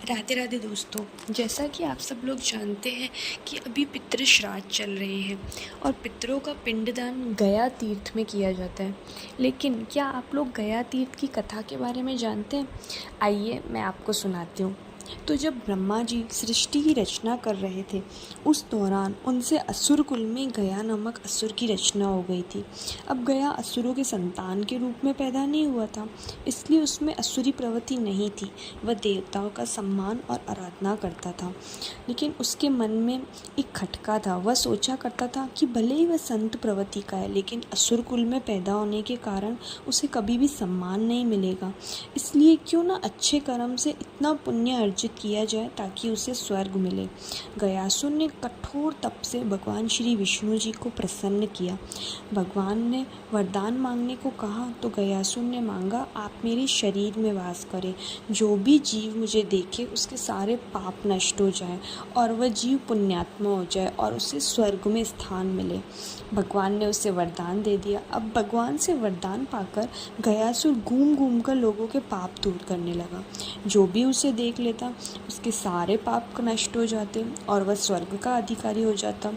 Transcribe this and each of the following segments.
राधे राधे दोस्तों। जैसा कि आप सब लोग जानते हैं कि अभी पितृ श्राद्ध चल रहे हैं और पितरों का पिंडदान गया तीर्थ में किया जाता है। लेकिन क्या आप लोग गया तीर्थ की कथा के बारे में जानते हैं? आइए मैं आपको सुनाती हूँ। तो जब ब्रह्मा जी सृष्टि की रचना कर रहे थे उस दौरान उनसे असुर कुल में गया नामक असुर की रचना हो गई थी। अब गया असुरों के संतान के रूप में पैदा नहीं हुआ था, इसलिए उसमें असुरी प्रवृत्ति नहीं थी। वह देवताओं का सम्मान और आराधना करता था, लेकिन उसके मन में एक खटका था। वह सोचा करता था कि भले ही वह संत प्रवृत्ति का है, लेकिन असुर कुल में पैदा होने के कारण उसे कभी भी सम्मान नहीं मिलेगा। इसलिए क्यों ना अच्छे कर्म से इतना पुण्य अर्जित किया जाए ताकि उसे स्वर्ग मिले। गयासुर ने कठोर तप से भगवान श्री विष्णु जी को प्रसन्न किया। भगवान ने वरदान मांगने को कहा तो गयासुर ने मांगा, आप मेरे शरीर में वास करें, जो भी जीव मुझे देखे उसके सारे पाप नष्ट हो जाए और वह जीव पुण्यात्मा हो जाए और उसे स्वर्ग में स्थान मिले। भगवान ने उसे वरदान दे दिया। अब भगवान से वरदान पाकर गयासुर घूम घूम कर लोगों के पाप दूर करने लगा। जो भी उसे देख लेता उसके सारे पाप नष्ट हो जाते और वह स्वर्ग का अधिकारी हो जाता।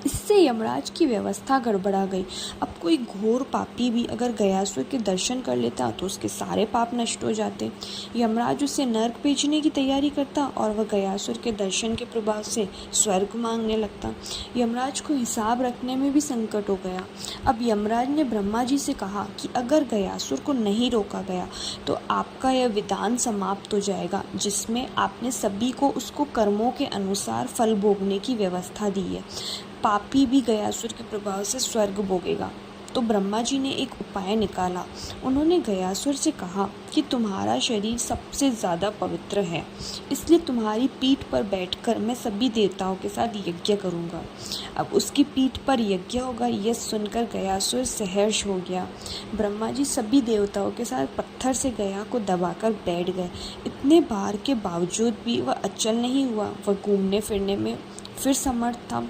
इससे यमराज की व्यवस्था गड़बड़ा गई। अब कोई घोर पापी भी अगर गयासुर के दर्शन कर लेता तो उसके सारे पाप नष्ट हो जाते। यमराज उसे नर्क भेजने की तैयारी करता और वह गयासुर के दर्शन के प्रभाव से स्वर्ग मांगने लगता। यमराज को हिसाब रखने में भी संकट हो गया। अब यमराज ने ब्रह्मा जी से कहा कि अगर गयासुर को नहीं रोका गया तो आपका यह विधान समाप्त हो जाएगा, जिसमें आपने सभी को उसको कर्मों के अनुसार फल भोगने की व्यवस्था दी है। पापी भी गयासुर के प्रभाव से स्वर्ग भोगेगा। तो ब्रह्मा जी ने एक उपाय निकाला। उन्होंने गयासुर से कहा कि तुम्हारा शरीर सबसे ज़्यादा पवित्र है, इसलिए तुम्हारी पीठ पर बैठकर मैं सभी देवताओं के साथ यज्ञ करूँगा। अब उसकी पीठ पर यज्ञ होगा, यह सुनकर गयासुर सहर्ष हो गया। ब्रह्मा जी सभी देवताओं के साथ पत्थर से गया को दबाकर बैठ गए। इतने भार के बावजूद भी वह अचल नहीं हुआ। वह घूमने फिरने में फिर समर्थ था।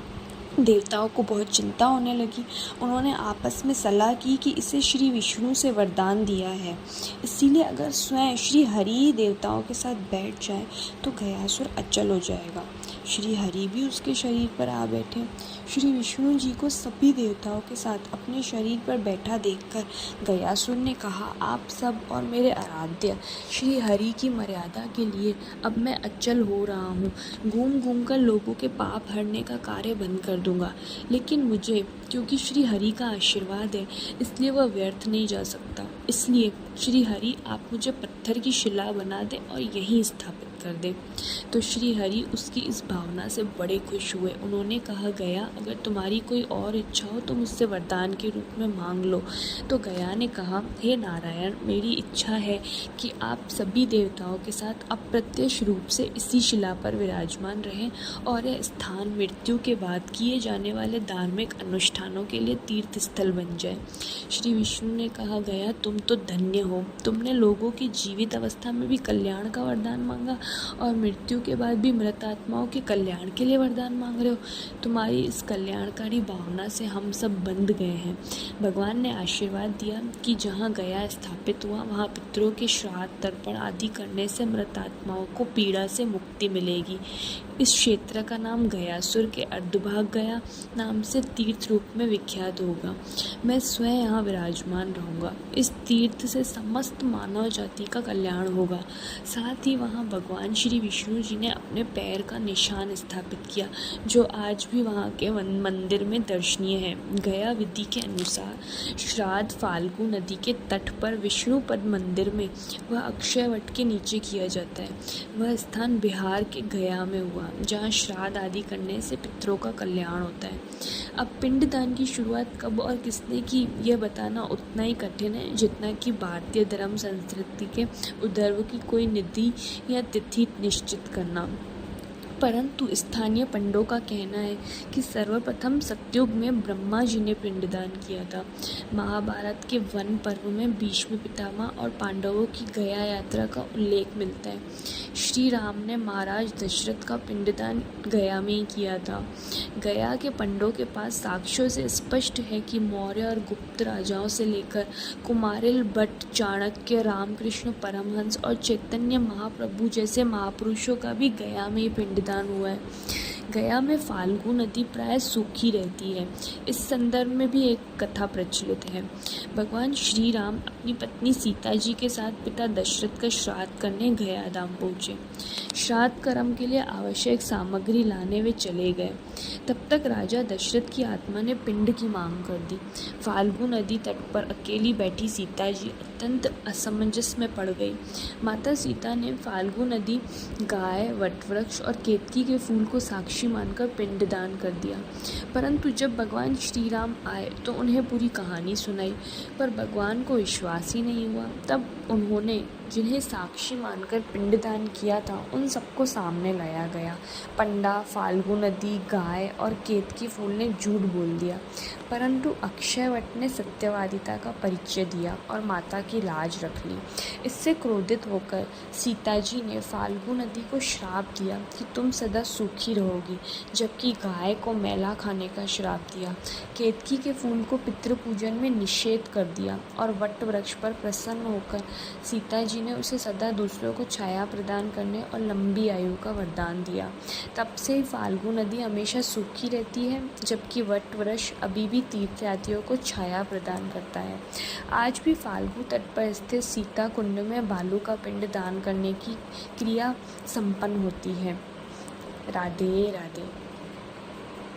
देवताओं को बहुत चिंता होने लगी। उन्होंने आपस में सलाह की कि इसे श्री विष्णु से वरदान दिया है, इसीलिए अगर स्वयं श्री हरि देवताओं के साथ बैठ जाए तो गयासुर अचल हो जाएगा। श्री हरि भी उसके शरीर पर आ बैठे। श्री विष्णु जी को सभी देवताओं के साथ अपने शरीर पर बैठा देखकर गयासुर ने कहा, आप सब और मेरे आराध्य श्री हरि की मर्यादा के लिए अब मैं अचल हो रहा हूँ। घूम घूम कर लोगों के पाप हरने का कार्य बंद कर दूंगा, लेकिन मुझे क्योंकि श्री हरि का आशीर्वाद है इसलिए वह व्यर्थ नहीं जा सकता। इसलिए श्री हरि आप मुझे पत्थर की शिला बना दें और यहीं स्थापित कर दे। तो श्री हरि उसकी इस भावना से बड़े खुश हुए। उन्होंने कहा, गया अगर तुम्हारी कोई और इच्छा हो तो मुझसे वरदान के रूप में मांग लो। तो गया ने कहा, हे नारायण, मेरी इच्छा है कि आप सभी देवताओं के साथ अप्रत्यक्ष रूप से इसी शिला पर विराजमान रहें और यह स्थान मृत्यु के बाद किए जाने वाले धार्मिक अनुष्ठानों के लिए तीर्थ स्थल बन जाए। श्री विष्णु ने कहा, गया तुम तो धन्य हो, तुमने लोगों की जीवित अवस्था में भी कल्याण का वरदान मांगा और मृत्यु के बाद भी मृत आत्माओं के कल्याण के लिए वरदान मांग रहे हो। तुम्हारी इस कल्याणकारी भावना से हम सब बंध गए हैं। भगवान ने आशीर्वाद दिया कि जहाँ गया स्थापित हुआ वहाँ पितरों के श्राद्ध तर्पण आदि करने से मृत आत्माओं को पीड़ा से मुक्ति मिलेगी। इस क्षेत्र का नाम गयासुर के अर्धभाग गया नाम से तीर्थ रूप में विख्यात होगा। मैं स्वयं यहाँ विराजमान रहूँगा। इस तीर्थ से समस्त मानव जाति का कल्याण होगा। साथ ही वहाँ भगवान श्री विष्णु जी ने अपने पैर का निशान स्थापित किया, जो आज भी वहाँ के मंदिर में दर्शनीय है। गया विधि के अनुसार श्राद्ध फाल्गु नदी के तट पर विष्णुपद मंदिर में वह अक्षय वट के नीचे किया जाता है। वह स्थान बिहार के गया में हुआ, जहाँ श्राद्ध आदि करने से पितरों का कल्याण होता है। अब पिंडदान की शुरुआत कब और किसने की, यह बताना उतना ही कठिन है जितना कि भारतीय धर्म संस्कृति के उद्भव की कोई निधि या तिथि निश्चित करना। परंतु स्थानीय पंडों का कहना है कि सर्वप्रथम सतयुग में ब्रह्मा जी ने पिंडदान किया था। महाभारत के वन पर्व में भीष्म पितामह और पांडवों की गया यात्रा का उल्लेख मिलता है। श्री राम ने महाराज दशरथ का पिंडदान गया में ही किया था। गया के पंडों के पास साक्ष्यों से स्पष्ट है कि मौर्य और गुप्त राजाओं से लेकर कुमारिल भट्ट, चाणक्य, रामकृष्ण परमहंस और चैतन्य महाप्रभु जैसे महापुरुषों का भी गया में ही पिंडदान हुआ है। गया में फाल्गु नदी प्राय सूखी रहती है। इस संदर्भ में भी एक कथा प्रचलित है। भगवान श्री राम अपनी पत्नी सीता जी के साथ पिता दशरथ का श्राद्ध करने गया धाम पहुँचे। श्राद्ध कर्म के लिए आवश्यक सामग्री लाने वे चले गए। तब तक राजा दशरथ की आत्मा ने पिंड की मांग कर दी। फाल्गु नदी तट पर अकेली बैठी सीता जी अत्यंत असमंजस में पड़ गई। माता सीता ने फाल्गु नदी, गाय, वटवृक्ष और केतकी के फूल को साक्षी मानकर पिंडदान कर दिया। परंतु जब भगवान श्री राम आए तो उन्हें पूरी कहानी सुनाई, पर भगवान को विश्वास ही नहीं हुआ। तब उन्होंने जिन्हें साक्षी मानकर पिंडदान किया था उन सबको सामने लाया गया। पंडा, फाल्गु नदी, गाय और केतकी फूल ने झूठ बोल दिया, परंतु अक्षयवट ने सत्यवादिता का परिचय दिया और माता की लाज रख ली। इससे क्रोधित होकर सीता जी ने फाल्गु नदी को श्राप दिया कि तुम सदा सूखी रहोगी, जबकि गाय को मैला खाने का श्राप दिया। केतकी के फूल को पितृपूजन में निषेध कर दिया और वट वृक्ष पर प्रसन्न होकर सीता जी ने उसे सदा दूसरों को छाया प्रदान करने और लंबी आयु का वरदान दिया। तब से फाल्गु नदी हमेशा सूखी रहती है, जबकि वट वृक्ष अभी भी तीर्थयात्रियों को छाया प्रदान करता है। आज भी फाल्गु तट पर स्थित सीता कुंड में भालू का पिंड दान करने की क्रिया संपन्न होती है। राधे राधे।